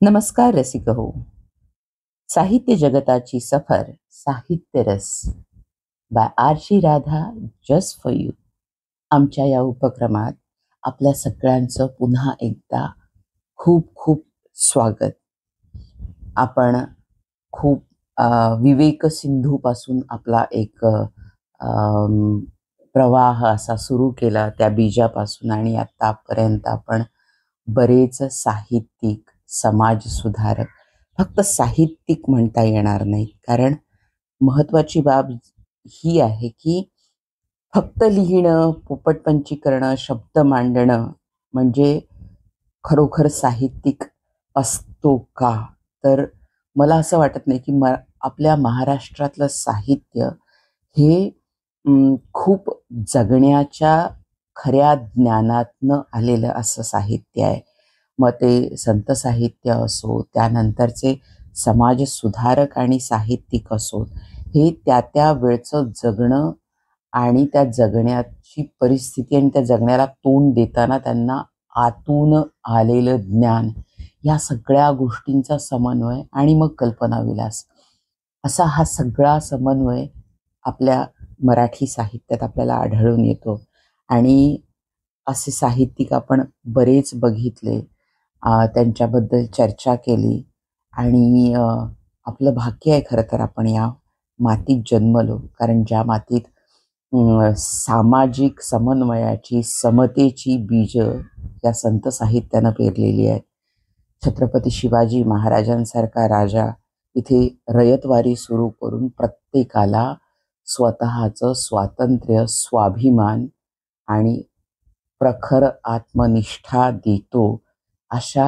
नमस्कार रसिक हो. साहित्य जगताची सफर साहित्य रस by Aarshi Radha just for you. आमच्या या उपक्रमात आपल्या सगळ्यांचं पुन्हा एकदा खूप खूप स्वागत. आपण खूप विवेक सिंधू पासून आपला एक प्रवाह असा सुरू केला त्या बीजापासून आणि आतापर्यंत आपण बरेच साहित्यिक समाजसुधारक, फक्त साहित्यिक म्हणता येणार नाही, कारण महत्वाची बाब ही आहे की फक्त लिहिणं, पोपटपंची करणं, शब्द मांडणं म्हणजे खरोखर साहित्यिक असतो का? तर मला असं वाटत नाही की आपल्या महाराष्ट्रातलं साहित्य हे खूप जगण्याच्या खऱ्या ज्ञानातनं आलेलं असं साहित्य आहे. मग ते संत साहित्य असो, त्यानंतरचे समाजसुधारक आणि साहित्यिक असोत, हे त्या त्या वेळचं जगणं आणि त्या जगण्याची परिस्थिती आणि त्या जगण्याला तोंड देताना त्यांना आतून आलेलं ज्ञान, या सगळ्या गोष्टींचा समन्वय आणि मग कल्पनाविलास, असा हा सगळा समन्वय आपल्या मराठी साहित्यात आपल्याला आढळून येतो. आणि असे साहित्यिक आपण बरेच बघितले, त्यांच्याबद्दल चर्चा केली आणि आपलं भाग्य आहे खरं तर आपण या मातीत जन्मलो, कारण ज्या मातीत सामाजिक समन्वयाची, समतेची बीज या संत साहित्यानं पेरलेली आहेत. छत्रपती शिवाजी महाराजांसारखा राजा इथे रयतवारी सुरू करून प्रत्येकाला स्वतःचं स्वातंत्र्य, स्वाभिमान आणि प्रखर आत्मनिष्ठा देतो, अशा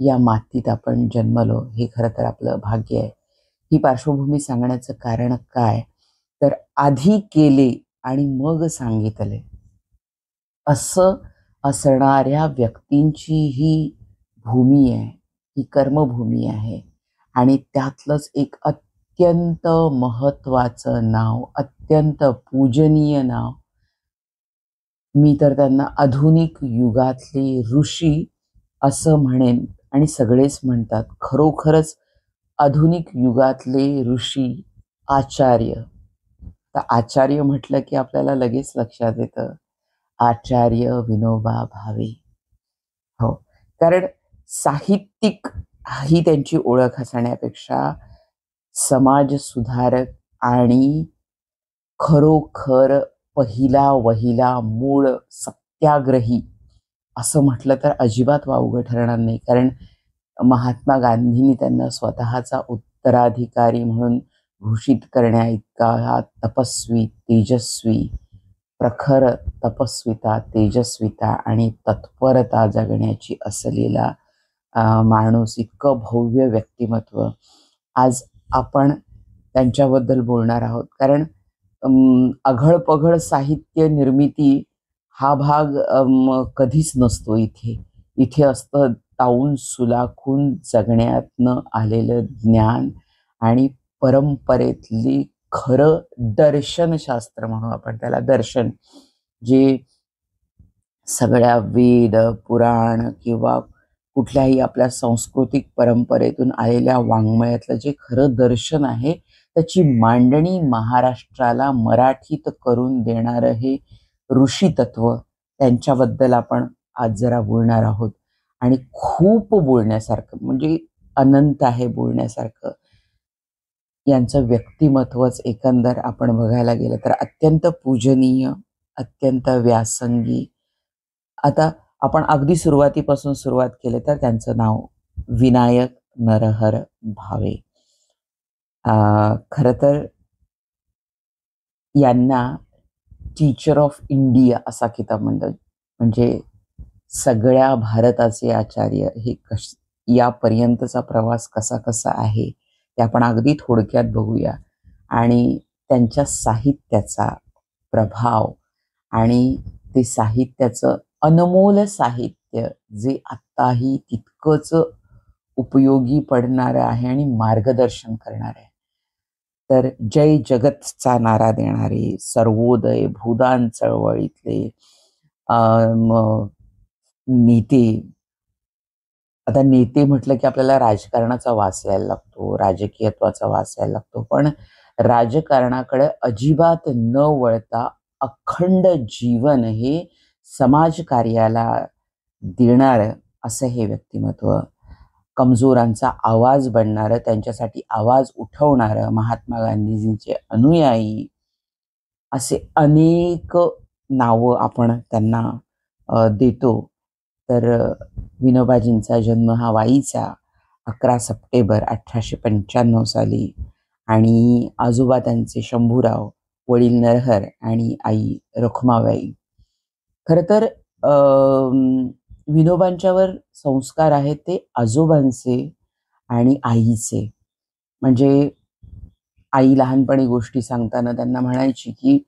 या मातीत आपण जन्मलो, हे खरं तर आपलं भाग्य आहे. ही पार्श्वभूमी सांगण्याचं कारण काय, तर आधी केले आणि मग सांगितले असं असणाऱ्या व्यक्तींची ही भूमी आहे, ही कर्मभूमी आहे. आणि त्यातलंच एक अत्यंत महत्वाचं नाव, अत्यंत पूजनीय नाव, मी तर त्यांना आधुनिक युगातले ऋषी असं म्हणेन. आणि सगळेच म्हणतात, खरोखरच आधुनिक युगातले ऋषी आचार्य. तर आचार्य म्हटलं की आपल्याला लगेच लक्षात येतं आचार्य विनोबा भावे. हो, कारण साहित्यिक ही त्यांची ओळख असण्यापेक्षा समाजसुधारक आणि खरोखर पहिला वहिला मूळ सत्याग्रही असं म्हटलं तर अजिबात वावगं ठरणार नाही. कारण महात्मा गांधींनी त्यांना स्वतःचा उत्तराधिकारी म्हणून घोषित करण्या इतका हा तपस्वी, तेजस्वी, प्रखर तपस्विता, तेजस्विता आणि तत्परता जगण्याची असलेला माणूस, इतकं भव्य व्यक्तिमत्व, आज आपण त्यांच्याबद्दल बोलणार आहोत. कारण आघळ-पघळ साहित्य निर्मिती हा भाग कधीच नसतो इथे. इथे असतं तावून सुलाखून जगण्यातनं आलेलं ज्ञान आणि परंपरेतली खरं दर्शनशास्त्र म्हणू आपण त्याला, दर्शन, जे सगळ्या वेद, पुराण किंवा कुठल्याही आपल्या सांस्कृतिक परंपरेतून आलेल्या वाङ्मयातलं जे खरं दर्शन आहे, त्याची मांडणी महाराष्ट्राला मराठीत करून देणारं हे ऋषी तत्व, त्यांच्याबद्दल आपण आज जरा बोलणार आहोत. आणि खूप बोलण्यासारखं म्हणजे अनंत आहे बोलण्यासारखं. यांचं व्यक्तिमत्वच एकंदर आपण बघायला गेलं तर अत्यंत पूजनीय, अत्यंत व्यासंगी. आता आपण अगदी सुरुवातीपासून सुरुवात केली तर त्यांचं नाव विनायक नरहर भावे. खरं तर यांना टीचर ऑफ इंडिया असा किताब म्हणतात. म्हणजे सगळ्या भारताचे आचार्य. हे यापर्यंतचा प्रवास कसा कसा आहे ते आपण अगदी थोडक्यात बघूया. आणि त्यांच्या साहित्याचा प्रभाव आणि ते साहित्याचं अनमोल साहित्य, जे आत्ताही तितकंच उपयोगी पडणारं आहे आणि मार्गदर्शन करणारं आहे. तर जय जगतचा नारा देणारे, सर्वोदय भूदान चळवळीतले नेते, आता नेते म्हटलं की आपल्याला राजकारणाचा वास यायला लागतो, राजकीयत्वाचा वास यायला लागतो. पण राजकारणाकडे अजिबात न वळता अखंड जीवन हे समाजकार्याला देणारं असं हे व्यक्तिमत्व, कमजोरांचा आवाज बनणारं, त्यांच्यासाठी आवाज उठवणारं, महात्मा गांधीजींचे अनुयायी असे अनेक नावं आपण त्यांना देतो. तर विनोबाजींचा जन्म हा वाईचा 11 सप्टेंबर 1895 साली आणि आजोबा त्यांचे शंभूराव, वडील नरहर आणि आई रखुमाबाई. खरं तर विनोबांच्यावर संस्कार आहेत ते आजोबांचे आणि आईचे. म्हणजे आई लहानपणी गोष्टी सांगताना त्यांना म्हणायची की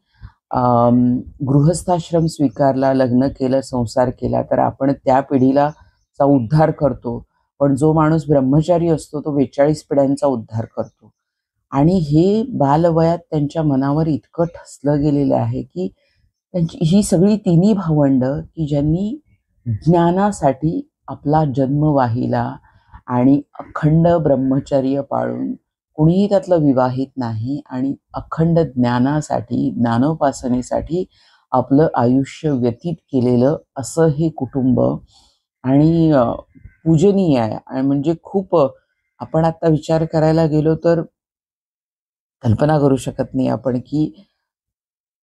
गृहस्थाश्रम स्वीकारला, लग्न केलं, संसार केला तर आपण त्या पिढीला चा उद्धार करतो. पण जो माणूस ब्रह्मचारी असतो तो 42 पिढ्यांचा उद्धार करतो. आणि हे बालवयात त्यांच्या मनावर इतकं ठसलं गेलेलं आहे की त्यांची ही सगळी तिन्ही भावंडं की ज्यांनी ज्ञानासाठी आपला जन्म वाहिला आणि अखंड ब्रह्मचर्य पाळून कुणीही त्यातलं विवाहित नाही आणि अखंड ज्ञानासाठी, ज्ञानोपासनेसाठी आपलं आयुष्य व्यतीत केलेलं असं हे कुटुंब आणि पूजनीय आहे. आणि म्हणजे खूप आपण आता विचार करायला गेलो तर कल्पना करू शकत नाही आपण की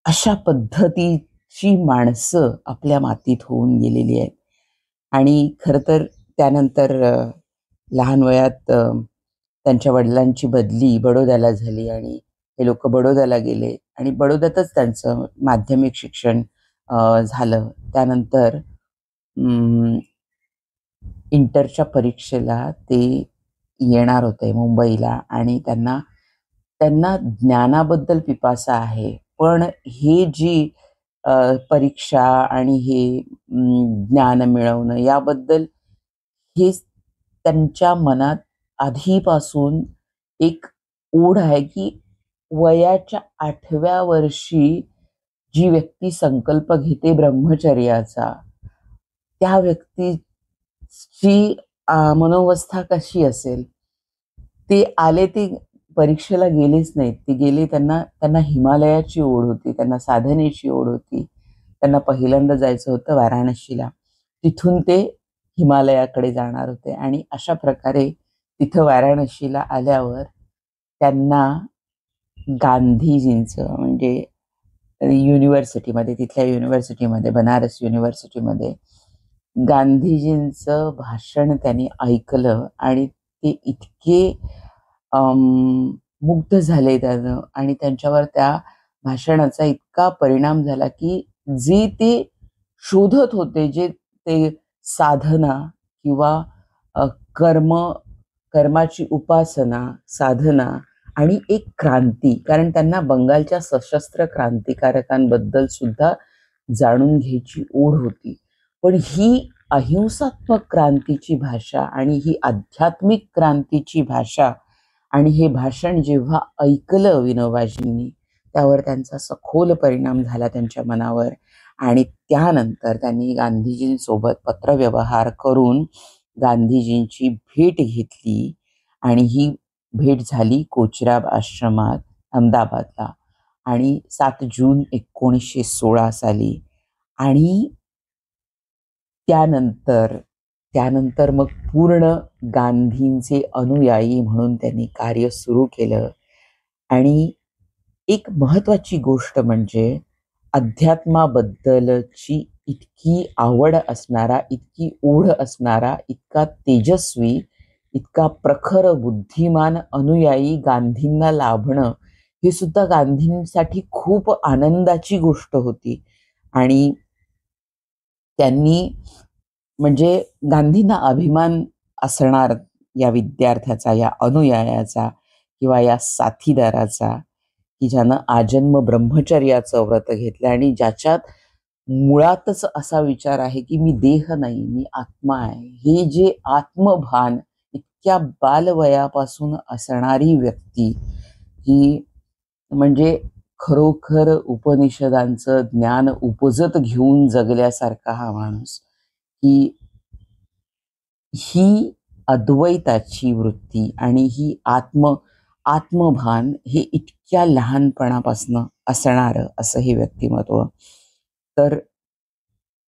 अशा पद्धतीची माणसं आपल्या मातीत होऊन गेलेली आहेत. आणि खरं तर त्यानंतर लहान वयात त्यांच्या वडिलांची बदली बडोद्याला झाली आणि हे लोक बडोद्याला गेले आणि बडोद्यातच त्यांचं माध्यमिक शिक्षण झालं. त्यानंतर इंटरच्या परीक्षेला ते येणार होते मुंबईला आणि त्यांना त्यांना ज्ञानाबद्दल पिपासा आहे. पण हे जी परीक्षा आणि हे ज्ञान मिळवणं याबद्दल हे त्यांच्या मनात आधीपासून एक ओढ आहे की वयाच्या 8व्या वर्षी जी व्यक्ती संकल्प घेते ब्रह्मचर्याचा त्या व्यक्तीची मनोवस्था कशी असेल. ते आले, ते परीक्षेला गेलेच नाहीत. ते गेले, त्यांना त्यांना हिमालयाची ओढ होती, त्यांना साधनेची ओढ होती. त्यांना पहिल्यांदा जायचं होतं वाराणसीला. तिथून ते हिमालयाकडे जाणार होते आणि अशा प्रकारे तिथं वाराणसीला आल्यावर त्यांना गांधीजींचं म्हणजे युनिव्हर्सिटीमध्ये, तिथल्या युनिव्हर्सिटीमध्ये, बनारस युनिव्हर्सिटीमध्ये गांधीजींचं भाषण त्यांनी ऐकलं आणि ते इतके मुग्ध झाले त्यानं आणि त्यांच्यावर त्या भाषणाचा इतका परिणाम झाला की जे ते शोधत होते, जे ते साधना किंवा कर्म कर्माची उपासना, साधना आणि एक क्रांती, कारण त्यांना बंगालच्या सशस्त्र क्रांतिकारकांबद्दल सुद्धा जाणून घ्यायची ओढ होती. पण ही अहिंसात्मक क्रांतीची भाषा आणि ही आध्यात्मिक क्रांतीची भाषा आणि हे भाषण जेव्हा ऐकलं विनोबाजींनी त्यावर त्यांचा सखोल परिणाम झाला त्यांच्या मनावर आणि त्यानंतर त्यांनी गांधीजींसोबत पत्रव्यवहार करून गांधीजींची भेट घेतली आणि ही भेट झाली कोचराब आश्रमात अहमदाबादला आणि 7 जून 1916 साली. आणि त्यानंतर त्यानंतर मग पूर्ण गांधींचे अनुयायी म्हणून त्यांनी कार्य सुरू केलं. आणि एक महत्त्वाची गोष्ट म्हणजे अध्यात्माबद्दलची इतकी आवड असणारा, इतकी ओढ असणारा, इतका तेजस्वी, इतका प्रखर बुद्धिमान अनुयायी गांधींना लाभणं हे सुद्धा गांधींसाठी खूप आनंदाची गोष्ट होती. आणि त्यांनी म्हणजे गांधींना अभिमान असणार या विद्यार्थ्याचा, या अनुयायाचा किंवा या साथीदाराचा की ज्यानं आजन्म ब्रह्मचर्याचं व्रत घेतलं आणि ज्याच्यात मुळातच असा विचार आहे की मी देह नाही, मी आत्मा आहे. हे जे आत्मभान इतक्या बालवयापासून असणारी व्यक्ती ही म्हणजे खरोखर उपनिषदांचं ज्ञान उपजत घेऊन जगल्यासारखा हा माणूस की ही अद्वैताची वृत्ती आणि ही आत्मभान हे इतक्या लहानपणापासनं असणारं असं हे व्यक्तिमत्व. तर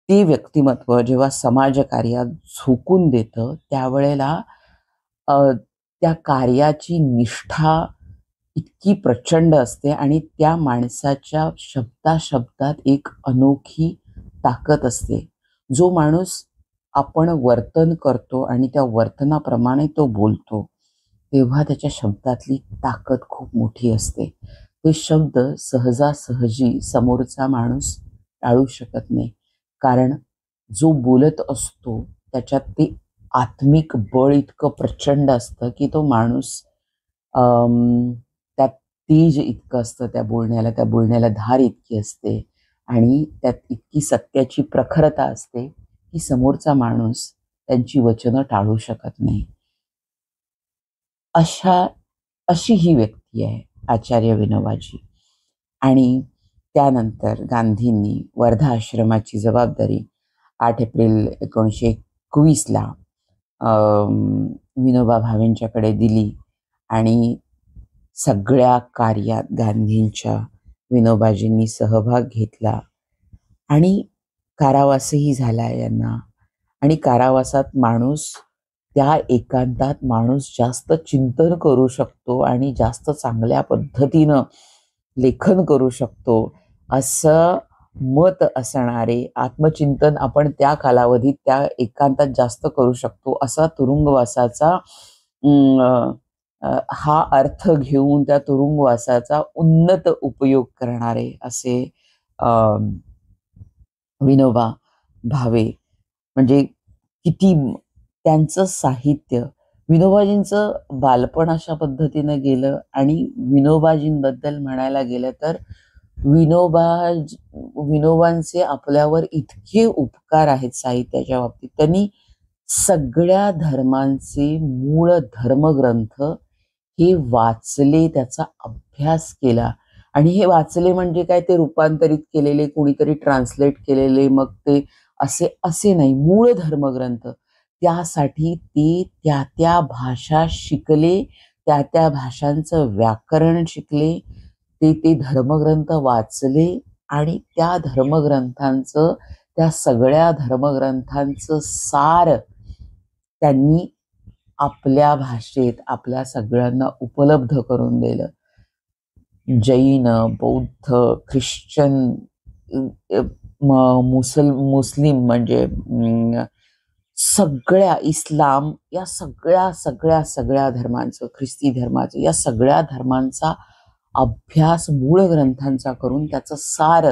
ते व्यक्तिमत्व जेव्हा समाजकार्यात झोकून देतं, त्यावेळेला अ, त्या कार्याची निष्ठा इतकी प्रचंड असते आणि त्या माणसाच्या शब्दाशब्दात एक अनोखी ताकद असते. जो माणूस आपण वर्तन करतो आणि त्या वर्तनाप्रमाणे तो बोलतो, तेव्हा त्याच्या शब्दातली ताकद खूप मोठी असते. ते शब्द सहजासहजी समोरचा माणूस टाळू शकत नाही. कारण जो बोलत असतो त्याच्यात ते आत्मिक बळ इतकं प्रचंड असतं, की तो माणूस त्यात तेज इतकं असतं त्या बोलण्याला धार इतकी असते आणि त्यात इतकी सत्याची प्रखरता असते, की समोरचा माणूस त्यांची वचनं टाळू शकत नाही. अशा अशी ही व्यक्ती आहे आचार्य विनोबाजी. आणि त्यानंतर गांधींनी वर्धा आश्रमाची जबाबदारी 8 एप्रिल 1921ला विनोबा भावेंच्याकडे दिली आणि सगळ्या कार्यात गांधींच्या विनोबाजींनी सहभाग घेतला आणि कारावासही झाला यांना. आणि कारावासात माणूस त्या एकांतात माणूस जास्त चिंतन करू शकतो आणि जास्त चांगल्या पद्धतीनं लेखन करू शकतो असं मत असणारे आत्मचिंतन आपण त्या कालावधीत त्या एकांतात जास्त करू शकतो असा तुरुंगवासाचा हा अर्थ घेऊन त्या तुरुंगवासाचा उन्नत उपयोग करणारे असे विनोबा भावे. म्हणजे किती त्यांचं साहित्य, विनोबाजींचं बालपण अशा पद्धतीनं गेलं आणि विनोबाजींबद्दल म्हणायला गेलं तर विनोबा विनोबांचे आपल्यावर इतके उपकार आहेत साहित्याच्या बाबतीत. त्यांनी सगळ्या धर्मांचे मूळ धर्मग्रंथ हे वाचले, त्याचा अभ्यास केला. आणि हे वाचले म्हणजे काय, ते रूपांतरित केलेले, कुणीतरी ट्रान्सलेट केलेले, मग ते असे असे नाही, मूळ धर्मग्रंथ. त्यासाठी ते त्या त्या भाषा शिकले, त्या त्या भाषांचं व्याकरण शिकले, ते ते धर्मग्रंथ वाचले आणि त्या धर्मग्रंथांचं, त्या सगळ्या धर्मग्रंथांचं सार त्यांनी आपल्या भाषेत आपल्या सगळ्यांना उपलब्ध करून दिलं. जैन, बौद्ध, ख्रिश्चन, मुस्लिम म्हणजे सगळ्या, इस्लाम, या सगळ्या सगळ्या सगळ्या धर्मांचं, ख्रिस्ती धर्माचं, या सगळ्या धर्मांचा अभ्यास मूळ ग्रंथांचा करून त्याचं सार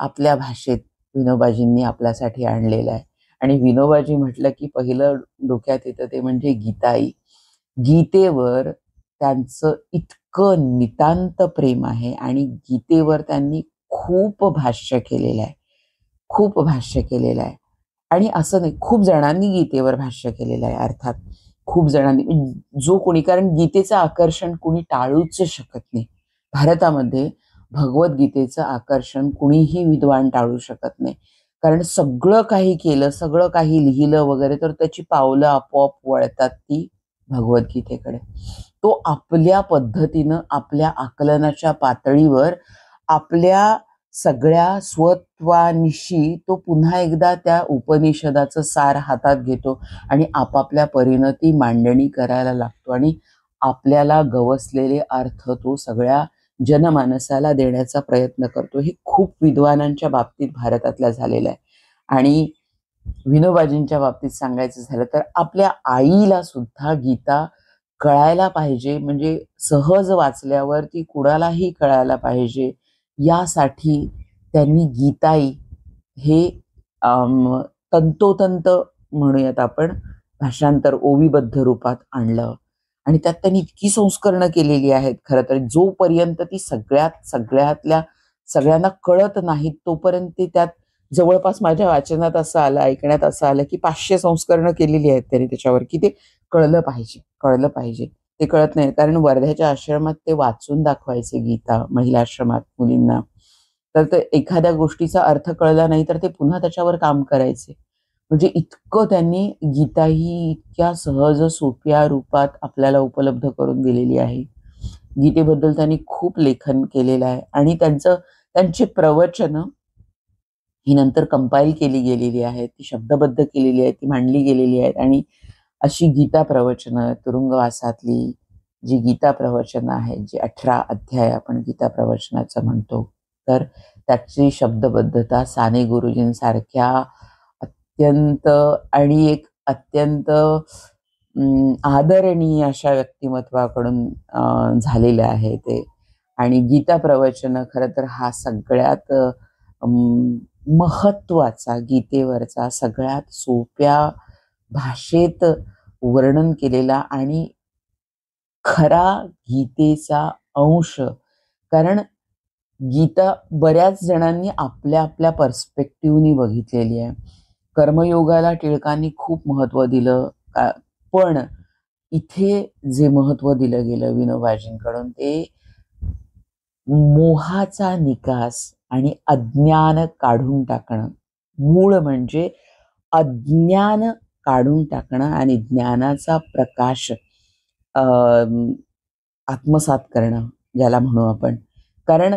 आपल्या भाषेत विनोबाजींनी आपल्यासाठी आणलेलं आहे. आणि विनोबाजी म्हटलं की पहिलं डोक्यात येतं ते म्हणजे गीताई. गीतेवर त्यांचं इतकं नितांत प्रेम आहे आणि गीतेवर त्यांनी खूप भाष्य केलेलं आहे, खूप भाष्य केलेलं आहे. आणि असं नाही, खूप जणांनी गीतेवर भाष्य केलेलं आहे. अर्थात खूप जणांनी, जो कोणी, कारण गीतेचं आकर्षण कुणी टाळूच शकत नाही. भारतामध्ये भगवद्गीतेचं आकर्षण कुणीही विद्वान टाळू शकत नाही. कारण सगळं काही केलं, सगळं काही लिहिलं वगैरे, तर त्याची पावलं आपोआप वळतात ती भगवद्गीतेकडे. तो आपल्या पद्धतीनं, आपल्या आकलनाच्या पातळीवर, आपल्या सगळ्या स्वत्वानिशी तो पुन्हा एकदा त्या उपनिषदाचं सार हातात घेतो आणि आपापल्या परीनं ती मांडणी करायला लागतो आणि आपल्याला गवसलेले अर्थ तो सगळ्या जनमानसाला देण्याचा प्रयत्न करतो. हे खूप विद्वानांच्या बाबतीत भारतातल्या झालेलं आहे. आणि विनोबाजींच्या बाबतीत सांगायचं झालं तर आपल्या आईला सुद्धा गीता कळायला पाहिजे, म्हणजे सहज वाचल्यावर ती कुणालाही कळायला पाहिजे, यासाठी त्यांनी गीताई हे तंतोतंत म्हणूयात आपण भाषांतर ओवीबद्ध रूपात आणलं. आणि त्यात त्यांनी इतकी संस्करणं केलेली आहेत. खरं तर जोपर्यंत ती सगळ्यातल्या सगळ्यांना कळत नाहीत तोपर्यंत ते त्यात, जवळपास माझ्या वाचनात असं आलं, ऐकण्यात असं आलं की 500 संस्करणं केलेली आहेत त्यांनी त्याच्यावर, की ते कळलं पाहिजे, कळलं पाहिजे. ते कळत नाही, कारण वर्ध्याच्या आश्रमात ते वाचून दाखवायचे गीता, महिला आश्रमात मुलींना. तर ते एखाद्या गोष्टीचा अर्थ कळला नाही तर ते पुन्हा त्याच्यावर काम करायचे. म्हणजे इतकं त्यांनी गीता ही इतक्या सहज सोप्या रूपात आपल्याला उपलब्ध करून दिलेली आहे. गीतेबद्दल त्यांनी खूप लेखन केलेलं आहे आणि त्यांची प्रवचनं ही नंतर कंपाईल केली गेलेली आहेत, ती शब्दबद्ध केलेली आहेत, ती मांडली गेलेली आहेत आणि अशी गीता प्रवचनं तुरुंगवासातली जी गीता प्रवचनं आहेत, जी 18 अध्याय आपण गीता प्रवचनाचं म्हणतो, तर त्याची शब्दबद्धता साने गुरुजींसारख्या अत्यंत आणि एक अत्यंत आदरणीय अशा व्यक्तिमत्वाकडून झालेलं आहे ते. आणि गीता प्रवचन खरं तर हा सगळ्यात महत्वाचा गीतेवरचा सगळ्यात सोप्या भाषेत वर्णन केलेला आणि खरा गीतेचा अंश. कारण गीता बऱ्याच जणांनी आपल्या आपल्या पर्स्पेक्टिव्हनी बघितलेली आहे. कर्मयोगाला टिळकांनी खूप महत्त्व दिलं, पण इथे जे महत्त्व दिलं गेलं विनोबाजींकडून ते मोहाचा निकास आणि अज्ञान काढून टाकणं. मूळ म्हणजे अज्ञान काढून टाकणं आणि ज्ञानाचा प्रकाश आत्मसात करणं ज्याला म्हणू आपण. कारण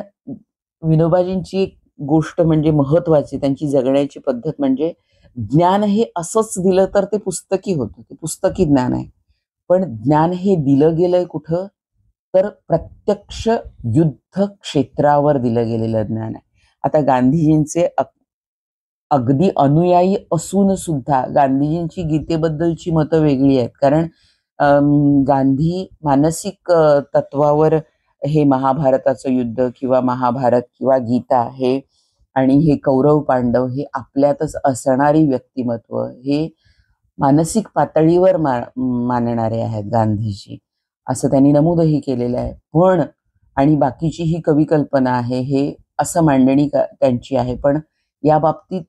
विनोबाजींची एक गोष्ट म्हणजे महत्वाची त्यांची जगण्याची पद्धत म्हणजे ज्ञान हे असंच दिलं तर ते पुस्तकी होतं, ते पुस्तकी ज्ञान आहे. पण ज्ञान हे दिलं गेलंय कुठं, तर प्रत्यक्ष युद्ध क्षेत्रावर दिलं गेलेलं ज्ञान आहे. आता गांधीजींचे अगदी अनुयायी असून सुद्धा गांधीजींची गीतेबद्दलची मतं वेगळी आहेत. कारण गांधी मानसिक तत्वावर हे महाभारताचं युद्ध किंवा महाभारत किंवा गीता हे आणि हे कौरव पांडव हे आपल्यातच असणारी व्यक्तिमत्व हे मानसिक पातळीवर मानणारे आहेत गांधीजी, असं त्यांनी नमूदही केलेलं आहे. पण आणि बाकीची ही कवी कल्पना आहे हे असं मांडणी त्यांची आहे. पण या बाबतीत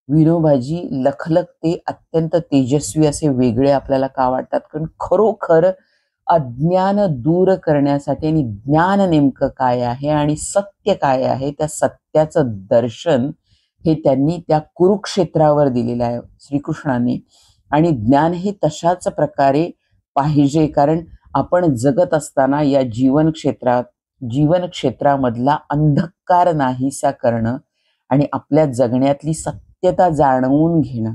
विनोबाजी लखलखते अत्यंत तेजस्वी असे वेगळे आपल्याला का वाटतात, कारण खरोखर अज्ञान दूर करण्यासाठी आणि ज्ञान नेमकं काय आहे आणि सत्य काय आहे त्या सत्याचं दर्शन हे त्यांनी त्या कुरुक्षेत्रावर दिलेलं आहे श्रीकृष्णाने. आणि ज्ञान हे तशाच प्रकारे पाहिजे, कारण आपण जगत असताना या जीवन क्षेत्रामधला अंधकार नाहीसा करणं आणि आपल्या जगण्यातली सत्यता जाणवून घेणं,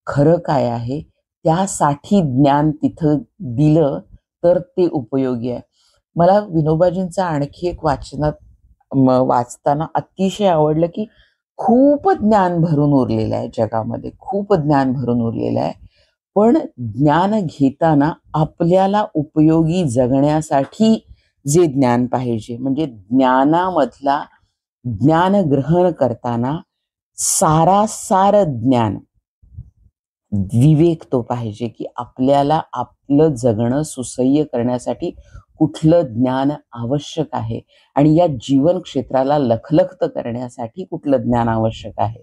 खरं काय आहे त्यासाठी ज्ञान तिथं दिलं तर ते उपयोगी आहे. मला विनोबाजींचं आणखी एक वाचताना अतिशय आवडलं की खूप ज्ञान भरून उरलेलं आहे जगामध्ये, खूप ज्ञान भरून उरलेलं आहे. पण ज्ञान घेताना आपल्याला उपयोगी जगण्यासाठी जे ज्ञान पाहिजे, म्हणजे ज्ञानामधला ज्ञान ग्रहण करताना सारासार ज्ञान विवेक तो पाहिजे की आपल्याला आपलं जगणं सुसह्य करण्यासाठी कुठलं ज्ञान आवश्यक आहे आणि या जीवन क्षेत्राला लखलखत करण्यासाठी कुठलं ज्ञान आवश्यक आहे.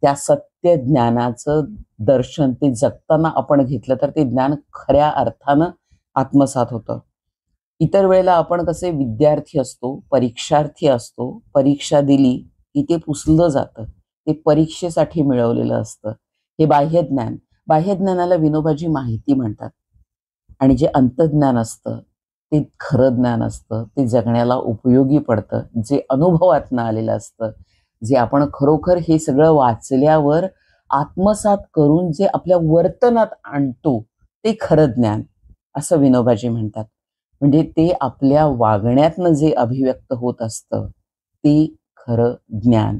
त्या सत्य ज्ञानाचं दर्शन ते जगताना आपण घेतलं तर ते ज्ञान खऱ्या अर्थानं आत्मसात होतं. इतर वेळेला आपण कसे विद्यार्थी असतो, परीक्षार्थी असतो, परीक्षा दिली की ते पुसलं जातं, ते परीक्षेसाठी मिळवलेलं असतं. हे बाह्यज्ञान. बाह्यज्ञानाला विनोबाजी माहिती म्हणतात. आणि जे अंतज्ञान असतं ते खरं ज्ञान असतं, ते जगण्याला उपयोगी पडतं, जे अनुभवातनं आलेलं असतं, जे आपण खरोखर हे सगळं वाचल्यावर आत्मसात करून जे आपल्या वर्तनात आणतो ते खरं ज्ञान, असं विनोबाजी म्हणतात. म्हणजे ते आपल्या वागण्यातनं जे अभिव्यक्त होत असतं ते खरं ज्ञान.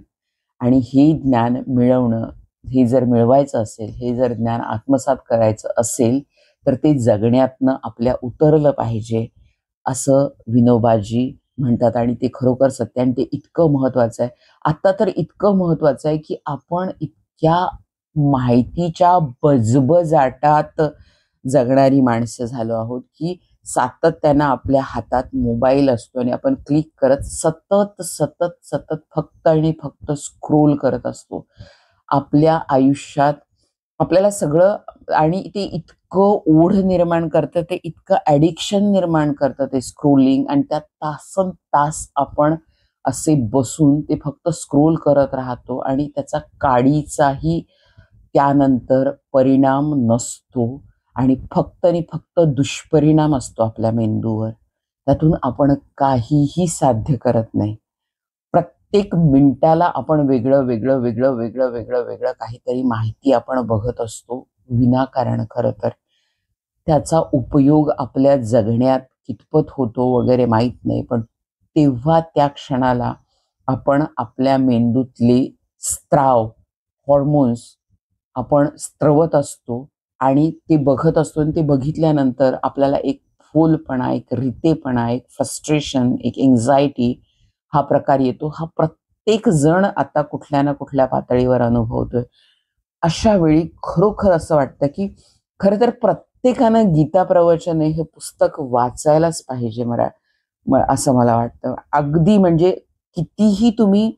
आणि हे ज्ञान मिळवणं, हे जर मिळवायचं असेल, हे जर ज्ञान आत्मसात करायचं असेल तर ते जगण्यातनं आपल्या उतरलं पाहिजे, असं विनोबाजी म्हणतात. आणि ते खरोखर सत्य आणि ते इतकं महत्वाचं आहे. आता तर इतकं महत्वाचं आहे की आपण इतक्या माहितीच्या बजबजाटात जगणारी माणसं झालो आहोत की सातत्यानं आपल्या हातात मोबाईल असतो आणि आपण क्लिक करत सतत सतत सतत फक्त आणि फक्त स्क्रोल करत असतो. आपल्या आयुष्यात आपल्याला सगळं, आणि ते इतकं ओढ निर्माण करतं, ते इतकं ॲडिक्शन निर्माण करतं ते स्क्रोलिंग, आणि त्यात तासनतास आपण असे बसून ते फक्त स्क्रोल करत राहतो आणि त्याचा काडीचाही त्यानंतर परिणाम नसतो आणि फक्त दुष्परिणाम असतो आपल्या मेंदूवर. त्यातून आपण काहीही साध्य करत नाही. प्रत्येक मिनिटाला आपण वेगळं काहीतरी माहिती आपण बघत असतो विनाकारण. खरं तर त्याचा उपयोग आपल्या जगण्यात कितपत होतो वगैरे माहीत नाही, पण तेव्हा त्या क्षणाला आपण आपल्या मेंदूतले स्त्राव, हॉर्मोन्स आपण स्त्रवत असतो आणि ते बघत असतो आणि ते बघितल्यानंतर आपल्याला एक फोलपणा, एक रितेपणा, एक फ्रस्ट्रेशन, एक एन्झायटी हा प्रकार येतो. हा प्रत्येक जण आता कुठल्या ना कुठल्या पातळीवर अनुभवतोय. अशा वेळी खरोखर असं वाटतं, की खरं तर प्रत्येकानं गीता प्रवचने हे पुस्तक वाचायलाच पाहिजे असं मला वाटतं. अगदी म्हणजे कितीही तुम्ही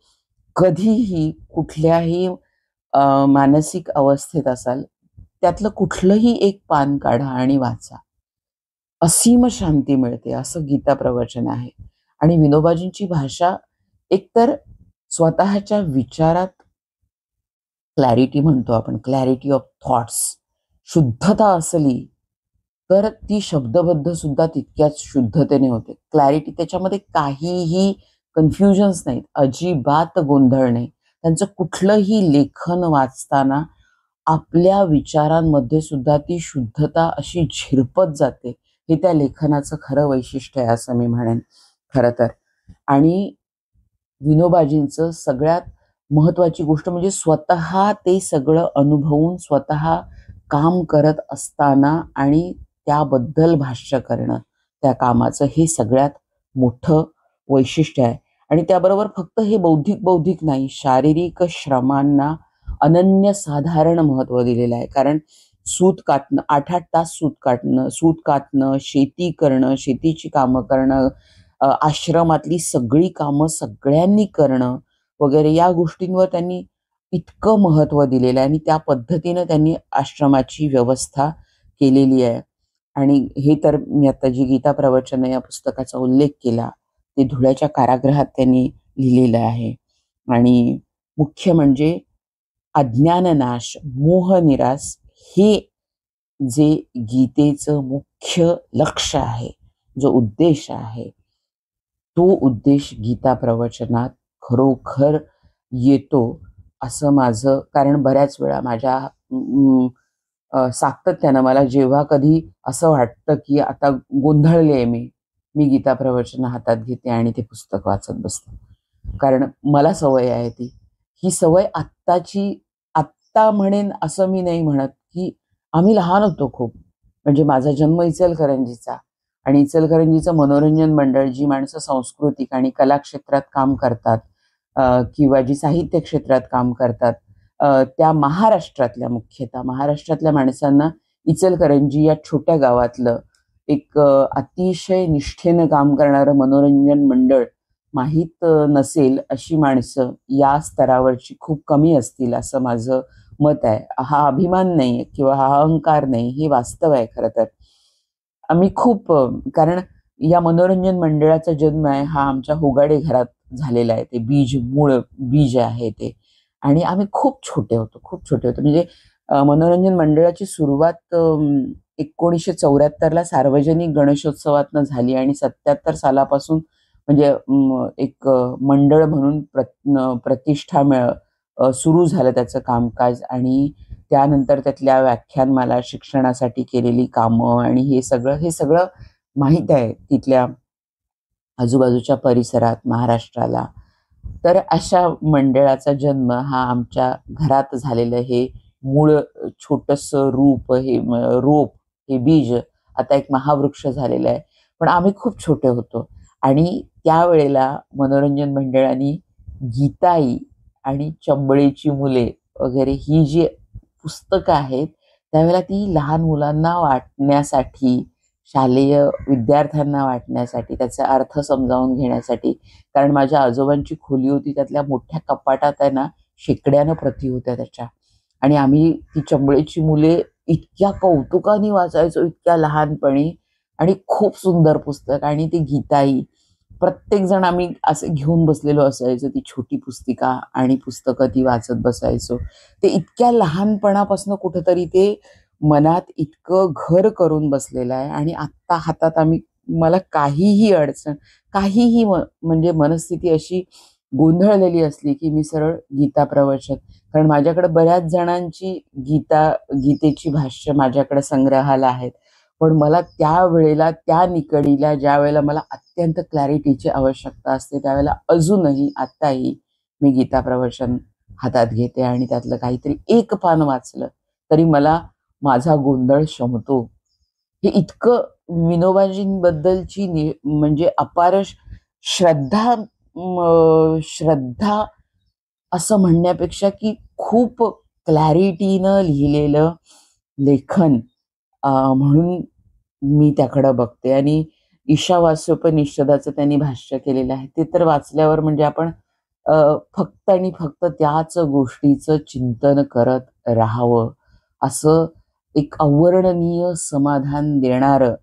कधीही कुठल्याही मानसिक अवस्थेत असाल, त्यातलं कुठलंही एक पान काढा आणि वाचा. असीम शांती मिळते असं गीता प्रवचन आहे. आणि विनोबाजींची भाषा एकतर स्वतःच्या विचारात क्लॅरिटी म्हणतो आपण, क्लॅरिटी ऑफ थॉट्स, शुद्धता असली तर ती शब्दबद्ध सुद्धा तितक्याच शुद्धतेने होते. क्लॅरिटी, त्याच्यामध्ये काहीही कन्फ्युजन्स नाहीत, अजिबात गोंधळ नाही. त्यांचं कुठलंही लेखन वाचताना आपल्या विचारांमध्ये सुद्धा ती शुद्धता अशी झिरपत जाते. हे त्या लेखनाचं खरं वैशिष्ट्य आहे असं मी म्हणेन खरं तर. आणि विनोबाजींचं सगळ्यात महत्वाची गोष्ट म्हणजे स्वतः ते सगळं अनुभवून स्वतः काम करत असताना आणि त्याबद्दल भाष्य करणं त्या कामाचं, हे सगळ्यात मोठं वैशिष्ट्य आहे. आणि त्याबरोबर फक्त हे बौद्धिक नाही, शारीरिक श्रमांना अनन्यसाधारण महत्त्व दिलेलं आहे. कारण सूत कातणं, 8-8 तास सूत कातणं, शेती करणं, शेतीची कामं करणं, आश्रमातली सगळी कामं सगळ्यांनी करणं वगैरे, या गोष्टींवर त्यांनी इतकं महत्त्व दिलेलं आहे आणि त्या पद्धतीनं त्यांनी आश्रमाची व्यवस्था केलेली आहे. आणि हे तर मी आता जी गीता प्रवचन या पुस्तकाचा उल्लेख केला, ते धुळ्याच्या कारागृहात त्यांनी लिहिलेलं आहे. आणि मुख्य म्हणजे अज्ञाननाश, मोहनिरास हे जे गीतेचं मुख्य लक्ष आहे, जो उद्देश आहे, तो उद्देश गीता प्रवचनात खरोखर येतो असं माझं. कारण बऱ्याच वेळा माझ्या सातत्यानं मला जेव्हा कधी असं वाटतं की आता गोंधळले आहे मी गीता प्रवचन हातात घेते आणि ते पुस्तक वाचत बसते. कारण मला सवय आहे ती. ही सवय आत्ता म्हणेन असं मी नाही म्हणत, की आम्ही लहान होतो खूप. म्हणजे माझा जन्म इचलकरंजीचा आणि इचलकरंजीचं मनोरंजन मंडळ, जी माणसं सांस्कृतिक आणि कला क्षेत्रात काम करतात किंवा जी साहित्य क्षेत्रात काम करतात, त्या मुख्यतः महाराष्ट्रातल्या माणसांना इचलकरंजी या छोट्या गावातलं एक अतिशय निष्ठेनं काम करणारं मनोरंजन मंडळ माहीत नसेल अशी माणसं या स्तरावरची खूप कमी असतील असं माझं मत आहे. हा अभिमान नाही किंवा हा अहंकार नाही, हे वास्तव आहे खरं तर. आम्ही खूप कारण या मनोरंजन मंडळाचा जन्म आहे हा आमच्या होगाडे घरात झालेला आहे. ते मूळ बीज आहे ते. आणि आम्ही खूप छोटे होतो. म्हणजे मनोरंजन मंडळाची सुरुवात 1974ला सार्वजनिक गणेशोत्सवातनं झाली आणि 77 सालापासून म्हणजे एक मंडळ म्हणून प्रतिष्ठा सुरू झालं त्याचं कामकाज. आणि त्यानंतर त्यातल्या व्याख्यानमाला, शिक्षणासाठी केलेली कामं आणि हे सगळं माहीत आहे तिथल्या आजूबाजूच्या परिसरात, महाराष्ट्राला. तर अशा मंडळाचा जन्म हा आमच्या घरात झालेलं हे मूळ छोटंसं रोप, हे बीज आता एक महावृक्ष झालेलं आहे. पण आम्ही खूप छोटे होतो आणि त्यावेळेला मनोरंजन मंडळाने गीताई आणि चंबळेची मुले वगैरे ही जी पुस्तकं आहेत, त्यावेळेला ती लहान मुलांना वाटण्यासाठी, शालेय विद्यार्थ्यांना वाटण्यासाठी, त्याचा अर्थ समजावून घेण्यासाठी. कारण माझ्या आजोबांची खोली होती, त्यातल्या मोठ्या कपाटात आहे ना शेकड्यानं प्रती होत्या त्याच्या. आणि आम्ही ती चंबळेची मुले इतक्या कौतुकाने वाचायचो, इतक्या लहानपणी. आणि खूप सुंदर पुस्तक. आणि ती गीताई प्रत्येक जण आम्ही असे घेऊन बसलेलो असायचो ती छोटी पुस्तिका आणि पुस्तकं ती वाचत बसायचो. ते इतक्या लहानपणापासून कुठेतरी ते मनात इतकं घर करून बसलेलं आहे आणि आत्ता हातात आम्ही मला काहीही अडचण, काहीही म्हणजे मनस्थिती अशी गोंधळलेली असली, की मी सरळ गीता प्रवचन, कारण माझ्याकडे बऱ्याच जणांची गीतेची भाष्य माझ्याकडे संग्रहाला आहेत. पण मला त्यावेळेला, त्या निकडीला ज्यावेळेला मला अत्यंत क्लॅरिटीची आवश्यकता असते, त्यावेळेला अजूनही आत्ताही मी गीता प्रवचन हातात घेते आणि त्यातलं काहीतरी एक पान वाचलं, तरी मला माझा गोंधळ शमतो. हे इतकं विनोबाजींबद्दलची म्हणजे अपार श्रद्धा, श्रद्धा असं म्हणण्यापेक्षा की खूप क्लॅरिटीनं लिहिलेलं लेखन म्हणून मी त्याकडं बघते. आणि ईशावास्योपनिषदाचं त्यांनी भाष्य केलेलं आहे. ते तर वाचल्यावर म्हणजे आपण फक्त आणि फक्त त्याच गोष्टीचं चिंतन करत राहावं, असं एक अवर्णनीय समाधान देणारं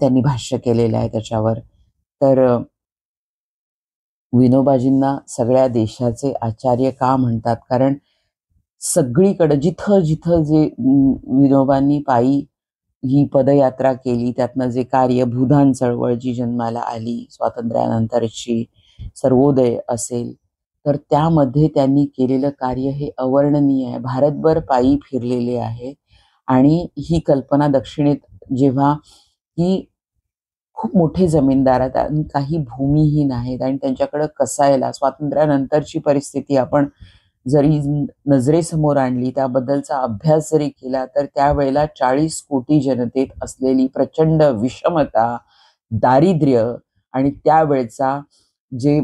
त्यांनी भाष्य केलेलं आहे त्याच्यावर. तर विनोबाजींना सगळ्या देशाचे आचार्य का म्हणतात? कारण सगळीकडे जिथं जिथं जे विनोबांनी पायी ही पदयात्रा केली, त्यातनं जे कार्य, भूदान चळवळ जी जन्माला आली, स्वातंत्र्यानंतरची सर्वोदय असेल, तर त्यामध्ये त्यांनी केलेलं कार्य हे अवर्णनीय आहे. भारतभर पायी फिरलेले आहे आणि ही कल्पना दक्षिणेत जेव्हा की खूप मोठे जमीनदार आहेत आणि काही भूमिहीन आहेत आणि त्यांच्याकडे कसायला, स्वातंत्र्यानंतरची परिस्थिती आपण जरी नजरेसमोर आणली, त्याबद्दलचा अभ्यास जरी केला, तर त्यावेळेला 40 कोटी जनतेत असलेली प्रचंड विषमता, दारिद्र्य आणि त्यावेळचा जे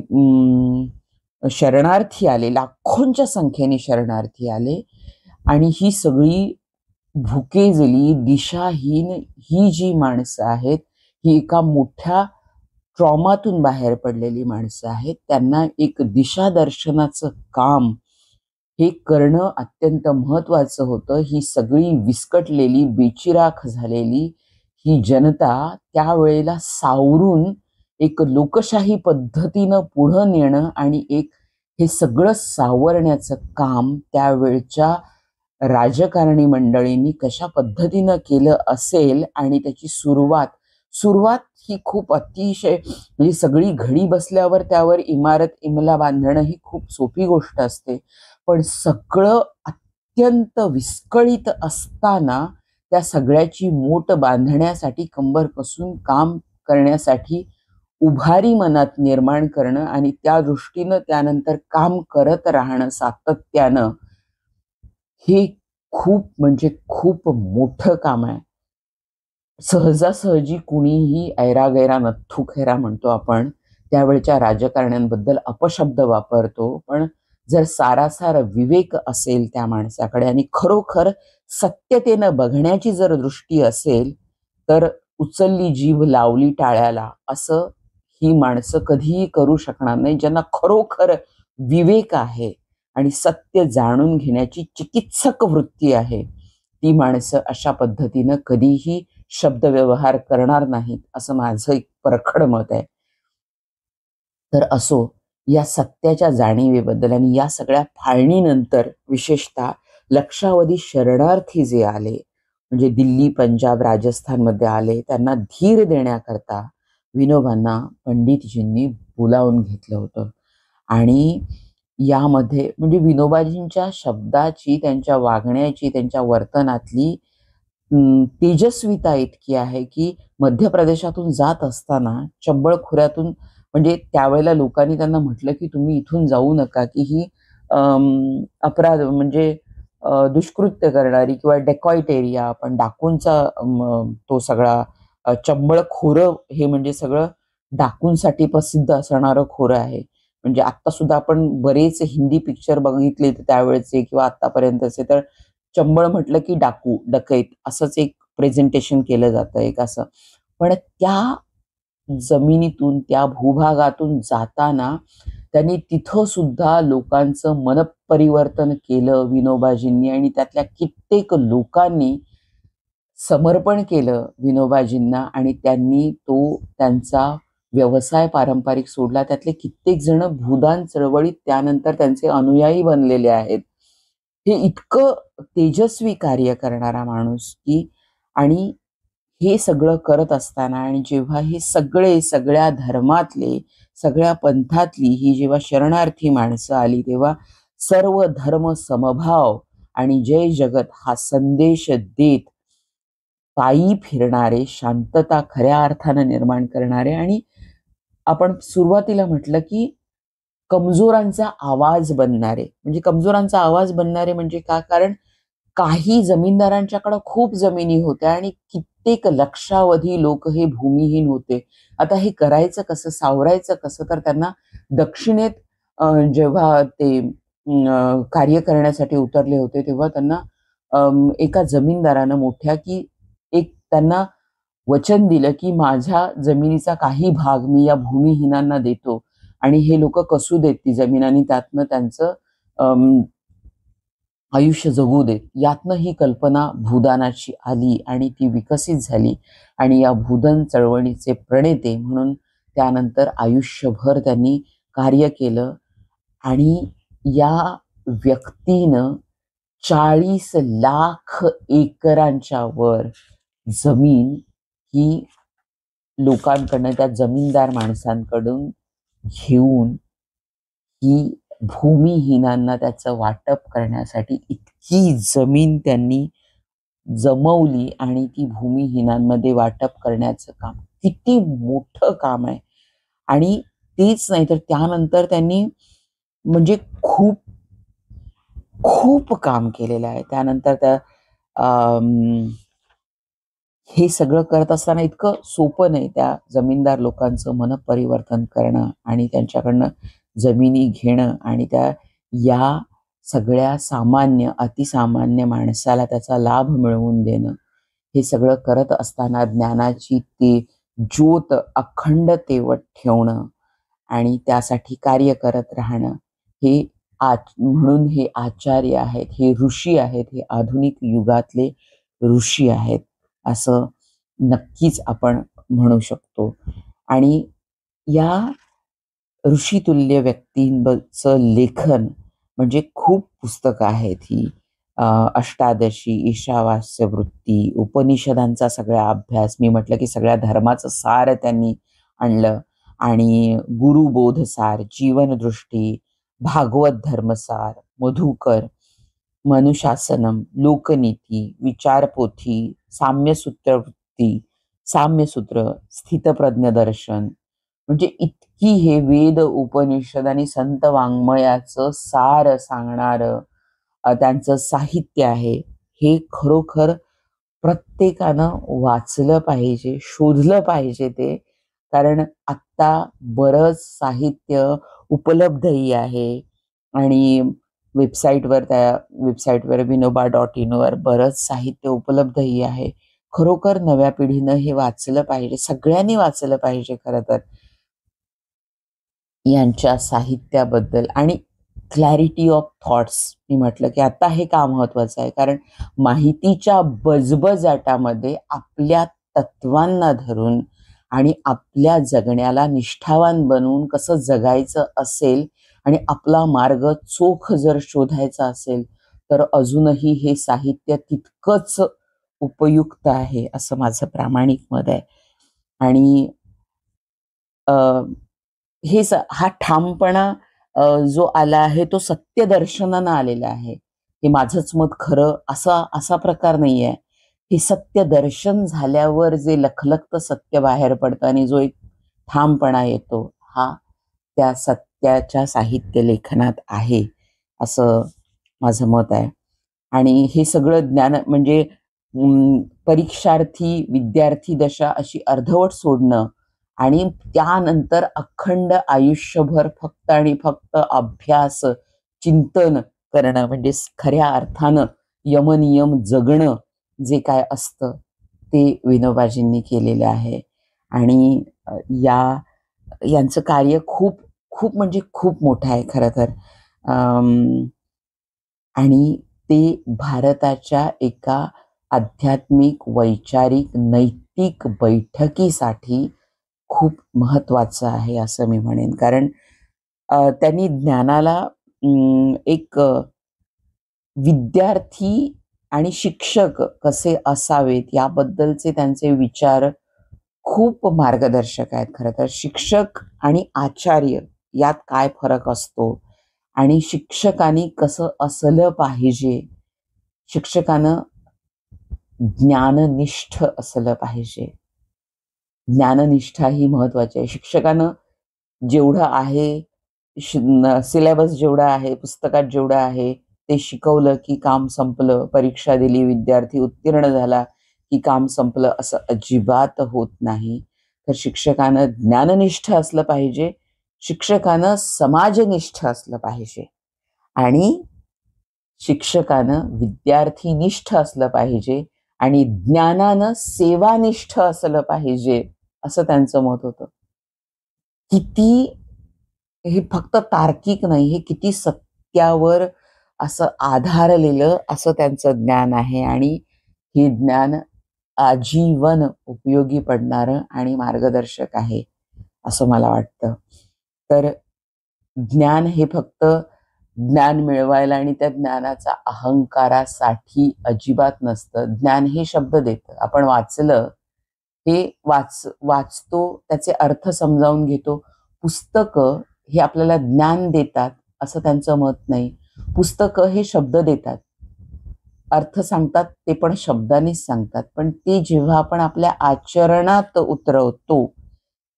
शरणार्थी आले, लाखोंच्या संख्येने शरणार्थी आले आणि ही सगळी भुकेजली, दिशाहीन ही जी माणसं आहेत, ही एका मोठ्या ट्रॉमातून बाहेर पडलेली माणसं आहेत. त्यांना एक दिशादर्शनाचं काम हे करणं अत्यंत महत्वाचं होतं. ही सगळी विस्कटलेली, बेचिराख झालेली ही जनता त्यावेळेला सावरून एक लोकशाही पद्धतीनं पुढं नेणं आणि एक हे सगळं सावरण्याचं काम त्यावेळच्या राजकारणी मंडळींनी कशा पद्धतीनं केलं असेल आणि त्याची सुरुवात ही खूप अतिशय, म्हणजे सगळी घडी बसल्यावर त्यावर इमला बांधणं ही खूप सोपी गोष्ट असते, पण सगळं अत्यंत विस्कळीत असताना त्या सगळ्याची मोट बांधण्यासाठी, कंबर कसून काम करण्यासाठी उभारी मनात निर्माण करणं आणि त्या दृष्टीनं त्यानंतर काम करत राहणं सातत्यानं, हे खूप म्हणजे खूप मोठं काम आहे. सहजासहजी कुणीही ऐरागैरा नथ्थू खैरा म्हणतो आपण, त्यावेळच्या राजकारण्यांबद्दल अपशब्द वापरतो. पण जर सारासार विवेक असेल त्या माणसाकडे आणि खरोखर सत्यतेनं बघण्याची जर दृष्टी असेल, तर उचलली जीभ लावली टाळ्याला असं ही माणसं कधीही करू शकणार नाही. ज्यांना खरोखर विवेक आहे आणि सत्य जाणून घेण्याची चिकित्सक वृत्ती आहे, ती माणसं अशा पद्धतीनं कधीही शब्दव्यवहार करणार नाहीत, असं माझं एक परखड मत आहे. तर असो, या सत्याच्या जाणीवेबद्दल आणि या सगळ्या फाळणीनंतर विशेषतः लक्षावधी शरणार्थी जे आले, म्हणजे दिल्ली, पंजाब, राजस्थानमध्ये आले, त्यांना धीर देण्याकरता विनोबांना पंडितजींनी बोलावून घेतलं होतं. आणि यामध्ये म्हणजे विनोबाजींच्या शब्दाची, त्यांच्या वागण्याची, त्यांच्या वर्तनातली तेजस्विता इतकी आहे की मध्य प्रदेशातून जात असताना चंबळ खोऱ्यातून, म्हणजे त्यावेळेला लोकांनी त्यांना म्हटलं की तुम्ही इथून जाऊ नका, की ही अपराध म्हणजे दुष्कृत्य करणारी किंवा डेकॉइट एरिया, आपण डाकूंचा तो सगळा चंबळ खोरं हे म्हणजे सगळं डाकूंसाठी प्रसिद्ध असणारं खोरं आहे. म्हणजे आत्ता सुद्धा आपण बरेच हिंदी पिक्चर बघितले त्यावेळेचे किंवा आत्तापर्यंतचे, तर चंबळ म्हटलं की डाकू, डकैत असंच एक प्रेझेंटेशन केलं जातं एक असं. पण त्या जमिनीतून, त्या भूभागातून जाताना त्यांनी तिथं सुद्धा लोकांचं मनपरिवर्तन केलं विनोबाजींनी आणि त्यातल्या कित्येक लोकांनी समर्पण केलं विनोबाजींना आणि त्यांनी तो त्यांचा व्यवसाय पारंपरिक सोडला, त्यातले कित्येक जण भूदान चळवळीत त्यानंतर त्यांचे अनुयायी बनलेले आहेत. हे इतकं तेजस्वी कार्य करणारा माणूस की, आणि हे सगळं करत असताना आणि जेव्हा हे सगळे सगळ्या धर्मातले, सगळ्या पंथातली ही जेव्हा शरणार्थी माणसं आली, तेव्हा सर्व धर्म समभाव आणि जय जगत हा संदेश देत पायी फिरणारे, शांतता खऱ्या अर्थानं निर्माण करणारे, आणि आपण सुरुवातीला म्हटलं की कमजोरांचा आवाज बनणारे. म्हणजे कमजोरांचा आवाज बनणारे म्हणजे का? कारण काही जमीनदारांच्याकडं खूप जमिनी होत्या आणि कित्येक लक्षावधी लोक हे भूमिहीन होते. आता हे करायचं कसं, सावरायचं कसं? तर त्यांना दक्षिणेत जेव्हा ते कार्य करण्यासाठी उतरले होते, तेव्हा त्यांना एका जमीनदारानं मोठ्या की एक त्यांना वचन दिलं की माझ्या जमिनीचा काही भाग मी या भूमिहीनांना देतो आणि हे लोक कसू देत ती जमीन आणि त्यातनं त्यांचं आयुष्य जगू देत. यातनं ही कल्पना भूदानाची आली आणि ती विकसित झाली आणि या भूदान चळवळीचे प्रणेते म्हणून त्यानंतर आयुष्यभर त्यांनी कार्य केलं. आणि या व्यक्तीनं 40 लाख एकरांच्या वर जमीन ही लोकांकडनं, त्या जमीनदार माणसांकडून घेऊन ही भूमिहीनांना त्याचं वाटप करण्यासाठी इतकी जमीन त्यांनी जमवली आणि ती भूमिहीनांमध्ये वाटप करण्याचं काम किती मोठं काम आहे. आणि तेच नाही तर त्यानंतर त्यांनी म्हणजे खूप खूप काम केलेलं आहे. त्यानंतर त्या हे सगळं करत असताना इतकं सोपं नाही त्या जमीनदार लोकांचं मनपरिवर्तन करणं आणि त्यांच्याकडनं जमिनी घेणं आणि या सगळ्या सामान्य, अतिसामान्य माणसाला त्याचा लाभ मिळवून देणं. हे सगळं करत असताना ज्ञानाची ती ज्योत अखंड तेवत ठेवणं आणि त्यासाठी कार्य करत राहणं. हे म्हणून हे आचार्य आहेत, हे ऋषी आहेत, हे आधुनिक युगातले ऋषी आहेत असं नक्कीच आपण म्हणू शकतो. आणि या ऋषितुल्य व्यक्तींचं लेखन म्हणजे खूप पुस्तकं आहेत ही. अष्टादशी, ईशावास्य वृत्ती, उपनिषदांचा सगळा अभ्यास, मी म्हटलं की सगळ्या धर्माचं सार त्यांनी आणलं. आणि गुरुबोधसार, जीवनदृष्टी, भागवत धर्मसार, मधुकर, मनुशासनम, लोकनीती, विचारपोथी, साम्यसूत्रवृत्ती, साम्यसूत्र, स्थितप्रज्ञ दर्शन, म्हणजे इतकी हे वेद, उपनिषद आणि संत वाङ्मयाचं सार सांगणारं त्यांचं साहित्य आहे. हे खरोखर प्रत्येकानं वाचलं पाहिजे, शोधलं पाहिजे ते. कारण आत्ता बरंच साहित्य उपलब्धही आहे आणि त्या वेबसाईटवर विनोबा.in वर बरंच साहित्य उपलब्धही आहे. खरोखर नव्या पिढीनं हे वाचलं पाहिजे, सगळ्यांनी वाचलं पाहिजे खरं तर यांच्या साहित्याबद्दल. आणि क्लॅरिटी ऑफ थॉट्स, मी म्हटलं की आता हे का महत्वाचं आहे, कारण माहितीच्या बजबजाटामध्ये आपल्या तत्वांना धरून आणि आपल्या जगण्याला निष्ठावान बनवून कसं जगायचं असेल आणि आपला मार्ग चोख जर शोधायचा असेल तर अजूनही हे साहित्य तितकंच उपयुक्त आहे असं माझं प्रामाणिक मत आहे. आणि हा ठामपणा जो आला आहे तो सत्यदर्शनानं आलेला आहे. हे माझंच मत खरं असा प्रकार नाही आहे. हे सत्य दर्शन झाल्यावर जे लखलखतं सत्य बाहेर पडतं आणि जो एक ठामपणा येतो, हा त्या सत्याच्या साहित्य लेखनात आहे असं माझं मत आहे. आणि हे सगळं ज्ञान म्हणजे परीक्षार्थी विद्यार्थी दशा अशी अर्धवट सोडणं आणि त्यानंतर अखंड आयुष्यभर फक्त आणि फक्त अभ्यास, चिंतन करणं म्हणजे खऱ्या अर्थानं यमनियम जगणं जे काय असतं ते विनोबाजींनी केलेलं आहे. आणि यांचं कार्य खूप खूप म्हणजे खूप मोठं आहे खरं तर. आणि ते भारताच्या एका आध्यात्मिक, वैचारिक, नैतिक बैठकीसाठी खूप महत्वाचं आहे असं मी म्हणेन. कारण त्यांनी ज्ञानाला एक विद्यार्थी आणि शिक्षक कसे असावेत याबद्दलचे त्यांचे विचार खूप मार्गदर्शक आहेत. खरं तर शिक्षक आणि आचार्य यात काय फरक असतो आणि शिक्षकाने कसं असलं पाहिजे, शिक्षकानं ज्ञाननिष्ठ असलं पाहिजे. ज्ञाननिष्ठा ही महत्वाची आहे. शिक्षकानं जेवढं आहे, सिलेबस जेवढा आहे, पुस्तकात जेवढं आहे ते शिकवलं की काम संपलं, परीक्षा दिली, विद्यार्थी उत्तीर्ण झाला की काम संपलं, असं अजिबात होत नाही. तर शिक्षकानं ज्ञाननिष्ठ असलं पाहिजे, शिक्षकानं समाजनिष्ठ असलं पाहिजे आणि शिक्षकानं विद्यार्थीनिष्ठ असलं पाहिजे आणि ज्ञानानं सेवानिष्ठ असलं पाहिजे, असं त्यांचं मत होतं. किती हे फक्त तार्किक नाही, हे किती सत्यावर असं आधारलेलं असं त्यांचं ज्ञान आहे आणि हे ज्ञान आजीवन उपयोगी पडणारं आणि मार्गदर्शक आहे, असं मला वाटतं. तर ज्ञान हे फक्त ज्ञान मिळवायला आणि त्या ज्ञानाचा अहंकारासाठी अजिबात नसतं. ज्ञान हे शब्द देतं. आपण वाचलं, हे वाचतो, त्याचे अर्थ समजावून घेतो. पुस्तकं हे आपल्याला ज्ञान देतात असं त्यांचं मत नाही. पुस्तकं हे शब्द देतात, अर्थ सांगतात, ते पण शब्दांनीच सांगतात. पण ते जेव्हा आपण आपल्या आचरणात उतरवतो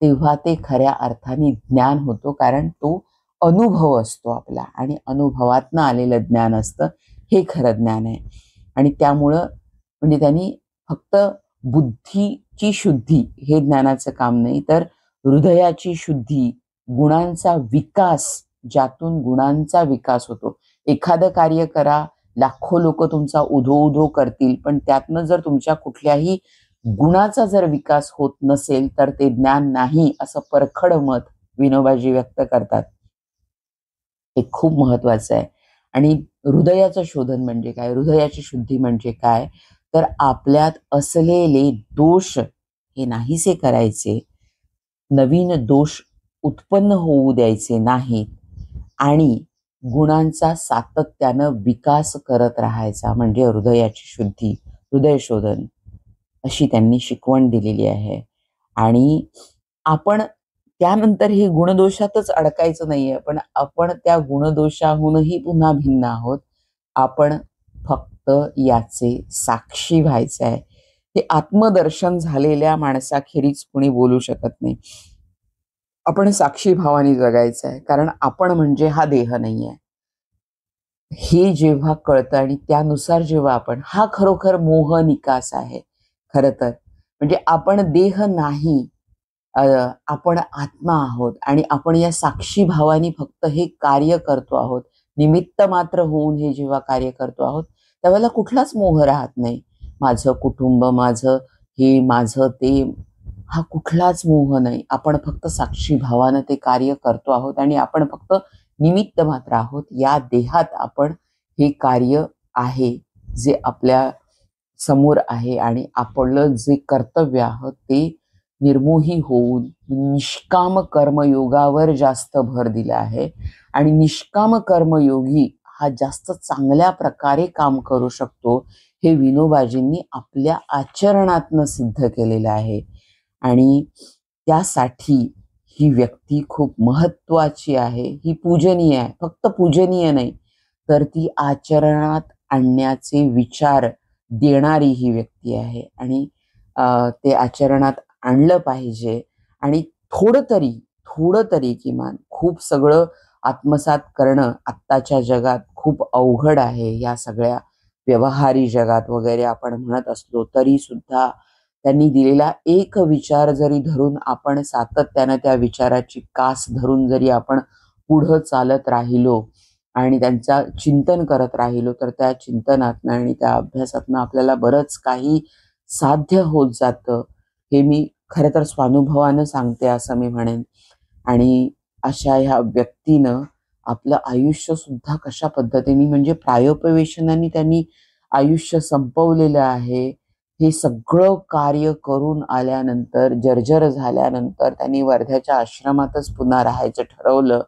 तेव्हा ते खऱ्या अर्थाने ज्ञान होतो. कारण तो अनुभव असतो आपला आणि अनुभवातनं आलेलं ज्ञान असतं, हे खरं ज्ञान आहे. आणि त्यामुळं म्हणजे त्यांनी फक्त बुद्धीची शुद्धी हे ज्ञानाचं काम नाही, तर हृदयाची शुद्धी, गुणांचा विकास, ज्यातून गुणांचा विकास होतो. एखादं कार्य करा, लाखो लोक तुमचा उधो उधो करतील, पण त्यातनं जर तुमच्या कुठल्याही गुणाचा जर विकास होत नसेल तर ते ज्ञान नाही, असं परखड मत विनोबाजी व्यक्त करतात. हे खूप महत्वाचं आहे. आणि हृदयाचं शोधन म्हणजे काय, हृदयाची शुद्धी म्हणजे काय, तर आपल्यात असलेले दोष हे नाहीसे करायचे, नवीन दोष उत्पन्न होऊ द्यायचे नाहीत आणि गुणांचा सातत्यानं विकास करत राहायचा, म्हणजे हृदयाची शुद्धी, हृदय शोधन, अशी त्यांनी शिकवण दिलेली आहे. आणि आपण त्यानंतर हे गुणदोषातच अडकायचं नाहीये, पण आपण त्या गुणदोषाहूनही पुन्हा भिन्न आहोत. आपण फक्त याचे साक्षी व्हायचं आहे. हे आत्मदर्शन झालेल्या माणसाखेरीज कुणी बोलू शकत नाही. आपण साक्षी भावाने जगायचं आहे, कारण आपण म्हणजे हा देह नाही आहे, हे जेव्हा कळतं आणि त्यानुसार जेव्हा हा खरोखर मोह निकास आहे. खरं तर म्हणजे आपण देह नाही, आपण आत्मा आहोत आणि आपण या साक्षी भावानी फक्त हे कार्य करतो आहोत. निमित्त मात्र होऊन हे जेव्हा कार्य करतो आहोत त्यावेळेला कुठलाच मोह राहत नाही. माझं कुटुंब, माझं हे, माझं ते, हा कुठलाच मोह नाही. आपण फक्त साक्षी भावानं ते कार्य करतो आहोत आणि आपण फक्त निमित्त मात्र आहोत. या देहात आपण हे कार्य आहे जे आपल्या समोर आहे आणि आपलं जे कर्तव्य आहे ते निर्मोही होऊन निष्काम कर्मयोगावर जास्त भर दिला आहे. आणि निष्काम कर्मयोगी हा जास्त चांगल्या प्रकारे काम करू शकतो, हे विनोबाजींनी आपल्या आचरणातनं सिद्ध केलेलं आहे. आणि त्यासाठी ही व्यक्ती खूप महत्वाची आहे, ही पूजनीय आहे. फक्त पूजनीय नाही, तर ती आचरणात आणण्याचे विचार देणारी ही व्यक्ती आहे. आणि ते आचरणात आणलं पाहिजे. आणि थोडं तरी किमान, खूप सगळं आत्मसात करणं आत्ताच्या जगात खूप अवघड आहे. या सगळ्या व्यवहारी जगात वगैरे आपण म्हणत असलो तरी सुद्धा त्यांनी दिलेला एक विचार जरी धरून आपण सातत्यानं त्या विचाराची कास धरून जरी आपण पुढं चालत राहिलो आणि त्यांचा चिंतन करत राहिलो तर त्या चिंतनातनं आणि त्या अभ्यासातनं आपल्याला बरंच काही साध्य होत जातं. हे मी खरं तर स्वानुभवानं सांगते असं मी म्हणेन. आणि अशा ह्या व्यक्तीनं आपलं आयुष्य सुद्धा कशा पद्धतीने, म्हणजे प्रायोपवेशनाने त्यांनी आयुष्य संपवलेलं आहे. हे सगळं कार्य करून आल्यानंतर, जर्जर झाल्यानंतर त्यांनी वर्ध्याच्या आश्रमातच पुन्हा राहायचं ठरवलं.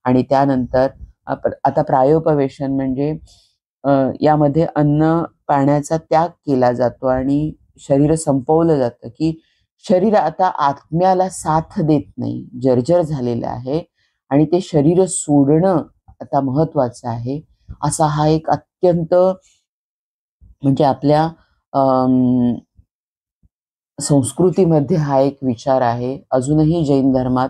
आणि त्यानंतर आता प्रायोपवेशन म्हणजे यामध्ये अन्न पाण्याचा त्याग केला जातो आणि शरीर संपवलं जातं, की शरीर आता आत्म्याला साथ देत नाही, जर्जर झालेलं आहे आणि ते शरीर सोडणं आता महत्वाचं आहे. असा हा एक अत्यंत म्हणजे आपल्या संस्कृतीमध्ये हा एक विचार आहे. अजूनही जैन धर्मात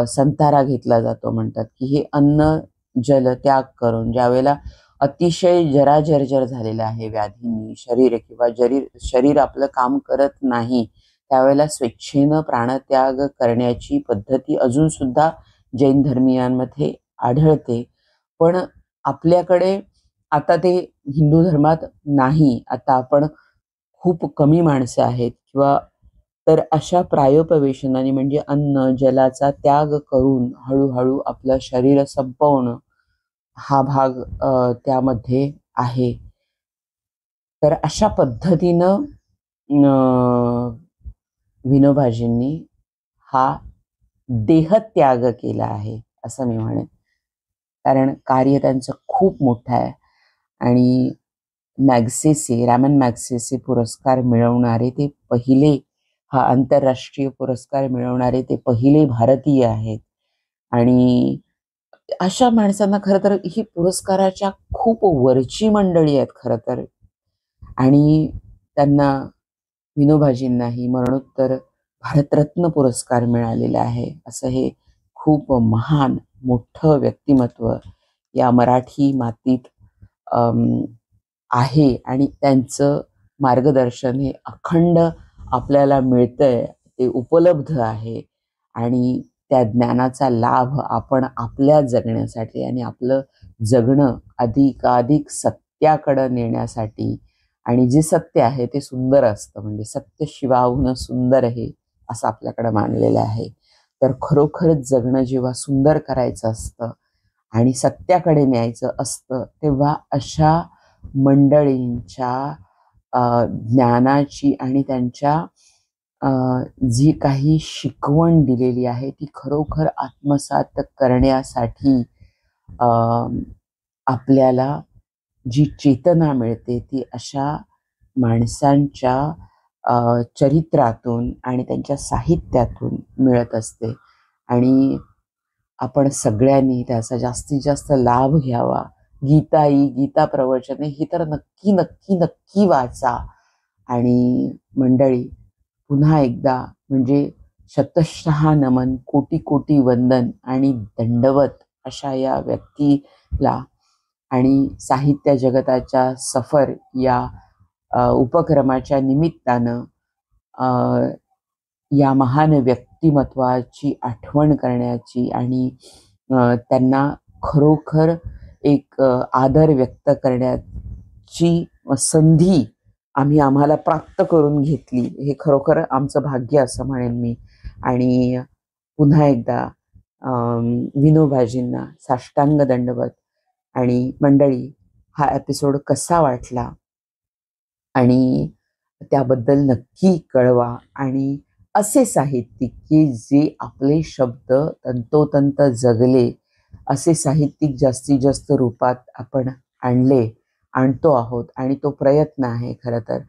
संतारा घेतला जातो. म्हणतात की हे अन्न जल त्याग करून ज्यावेळेला अतिशय जराजर्जर झालेलं आहे व्याधींनी शरीर किंवा शरीर आपलं काम करत नाही, त्यावेळेला स्वेच्छेनं प्राणत्याग करण्याची पद्धती अजून सुद्धा जैन धर्मीयांमध्ये आढळते. पण आपल्याकडे आता ते हिंदू धर्मात नाही. आता आपण खूप कमी माणसं आहेत किंवा तर अशा प्रायोपवेशनाने म्हणजे अन्न जलाचा त्याग करून हळूहळू आपलं शरीर संपवणं हा भाग त्यामध्ये आहे. तर अशा पद्धतीनं विनोबाजींनी हा देहत्याग केला आहे असं मी म्हणेन. कारण कार्य त्यांचं खूप मोठं आहे आणि रॅमन मॅग्सेसे पुरस्कार मिळवणारे ते पहिले, हा आंतरराष्ट्रीय पुरस्कार मिळवणारे ते पहिले भारतीय आहेत. आणि अशा माणसांना खरं तर ही पुरस्काराच्या खूप वरची मंडळी आहेत खरं तर. आणि त्यांना विनोबाजींनाही मरणोत्तर भारतरत्न पुरस्कार मिळालेला आहे. असं हे खूप महान मोठं व्यक्तिमत्व या मराठी मातीत आहे आणि त्यांचं मार्गदर्शन हे अखंड आपल्याला मिळतंय, ते उपलब्ध आहे. आणि त्या ज्ञानाचा लाभ आपण आपल्या जगण्यासाठी आणि आपलं जगणं अधिकाधिक सत्याकडं नेण्यासाठी, आणि जे सत्य आहे ते सुंदर असतं, म्हणजे सत्य शिवाहून सुंदर हे असं आपल्याकडं मानलेलं आहे. तर खरोखरच जगणं जेव्हा सुंदर करायचं असतं आणि सत्याकडे न्यायचं असतं, तेव्हा अशा मंडळींच्या ज्ञानाची आणि त्यांच्या जी काही शिकवण दिलेली आहे ती खरोखर आत्मसात करण्यासाठी आपल्याला जी चेतना मिळते ती अशा माणसांच्या चरित्रातून आणि त्यांच्या साहित्यातून मिळत असते. आणि आपण सगळ्यांनी त्याचा जास्तीत जास्त लाभ घ्यावा. गीता प्रवचने ही तर नक्की नक्की नक्की वाचा. आणि मंडळी, पुन्हा एकदा म्हणजे शतशः नमन, कोटी कोटी वंदन आणि दंडवत अशा या व्यक्तीला. आणि साहित्य जगताच्या सफर या उपक्रमाच्या निमित्तानं या महान व्यक्तिमत्वाची आठवण करण्याची आणि त्यांना खरोखर एक आदर व्यक्त करण्याची संधी आम्हाला प्राप्त करून घेतली, हे खरोखर आमचं भाग्य असं म्हणेन मी. आणि पुन्हा एकदा विनोबाजींना साष्टांग दंडवत. आणि मंडळी, हा एपिसोड कसा वाटला आणि त्याबद्दल नक्की कळवा. आणि असे साहित्यिक की जे आपले शब्द तंतोतंत जगले, असे साहित्यिक जास्तीत जास्त रूपात आपण आणतो आहोत आणि तो प्रयत्न आहे खरं तर.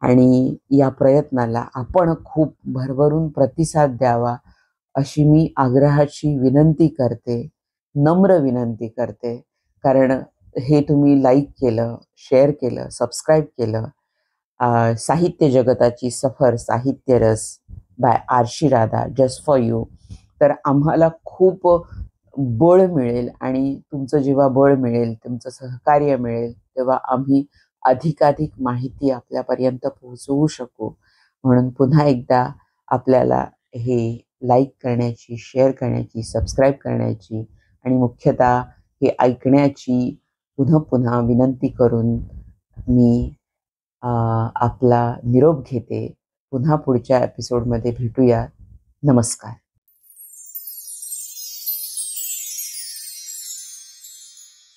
आणि या प्रयत्नाला आपण खूप भरभरून प्रतिसाद द्यावा अशी मी आग्रहाची विनंती करते, नम्र विनंती करते. कारण हे तुम्ही लाईक केलं, शेअर केलं, सबस्क्राईब केलं. साहित्य जगताची सफर, साहित्य रस by Aarshi Radha, just for you. तर आम्हाला खूप बळ मिळेल आणि तुमचं जेव्हा बळ मिळेल, तुमचं सहकार्य मिळेल, तेव्हा आम्ही अधिकाधिक माहिती आपल्यापर्यंत पोहोचवू शकू. म्हणून पुन्हा एकदा आपल्याला हे लाईक करण्याची, शेअर करण्याची, सबस्क्राईब करण्याची आणि मुख्यतः हे ऐकण्याची पुन्हा पुन्हा विनंती करून मी आपला निरोप घेते. पुन्हा पुढच्या एपिसोडमध्ये भेटूया. नमस्कार.